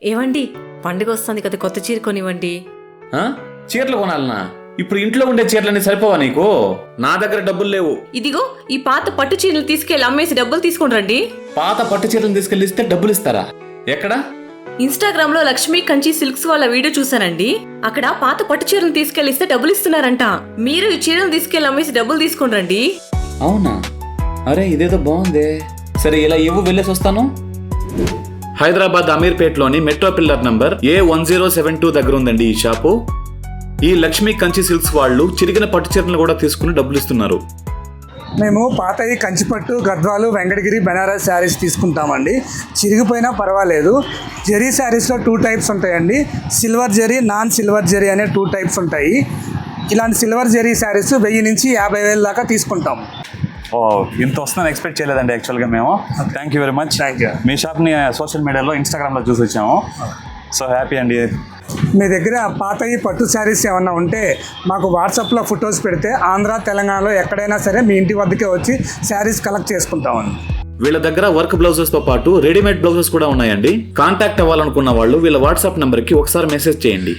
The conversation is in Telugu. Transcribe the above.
ఏవండి, పండుగ వస్తుంది కదా, కొత్త చీర కొనివ్వండి. చీరలు కొనాలనా? ఇప్పుడు ఇంట్లో ఉండే చీరలన్నీ సరిపోవా నీకు? నా దగ్గర డబ్బులు లేవు. ఇదిగో ఈ పాత పట్టు చీరలు తీసుకెళ్లి అమ్మేసి డబ్బులు తీసుకుని రండి. పాత పట్టు చీరలు తీసుకెళ్లి ఇస్తే డబ్బులు ఇస్తారా? ఎక్కడ? ఇన్స్టాగ్రామ్ లో లక్ష్మీ కంచి సిల్క్స్ వాళ్ళ వీడియో చూసానండి. అక్కడ పాత పట్టు చీరలు తీసుకెళ్లి ఇస్తే డబ్బులు ఇస్తున్నారంట. మీరు ఈ చీరలు తీసుకెళ్లి అమ్మేసి డబ్బులు తీసుకుని రండి. అవునా? అరే ఇదేదో బాగుందే. సరే ఇలా ఇవ్వు, వెళ్ళేసి వస్తాను. హైదరాబాద్ అమీర్పేట్లోని మెట్రో పిల్లర్ నంబర్ A1072 దగ్గర ఉందండి ఈ షాపు. ఈ లక్ష్మీ కంచి సిల్క్స్ వాళ్ళు చిరిగిన పట్టు చీరలు కూడా తీసుకుని డబ్బులు ఇస్తున్నారు. మేము పాతవి కంచిపట్టు, గద్వాలు, వెంకటగిరి, బెనారస్ శారీస్ తీసుకుంటామండి. చిరిగిపోయినా పర్వాలేదు. జరీ శారీస్లో 2 టైప్స్ ఉంటాయండి. Silver zari, non silver zari అనే 2 టైప్స్ ఉంటాయి. ఇలాంటి సిల్వర్ జరీ శారీస్ 1000 నుంచి 50,000 దాకా తీసుకుంటాం. ఇంత వస్తుందని ఎక్స్పెక్ట్ చేయలేదండి యాక్చువల్గా మేము. Thank you very much. Thank you. మీ షాప్ని సోషల్ మీడియాలో, ఇన్స్టాగ్రామ్లో చూసి వచ్చాము. సో హ్యాపీ అండి. మీ దగ్గర పాతవి పట్టు శారీస్ ఏమన్నా ఉంటే మాకు వాట్సాప్లో ఫొటోస్ పెడితే ఆంధ్ర, తెలంగాణలో ఎక్కడైనా సరే మీ ఇంటి వద్దకే వచ్చి శారీస్ కలెక్ట్ చేసుకుంటామండి. వీళ్ళ దగ్గర వర్క్ బ్లౌజెస్ తో పాటు రెడీమేడ్ బ్లౌజెస్ కూడా ఉన్నాయండి. కాంటాక్ట్ అవ్వాలనుకున్న వాళ్ళు వీళ్ళ వాట్సాప్ నంబర్ కి ఒకసారి మెసేజ్ చేయండి.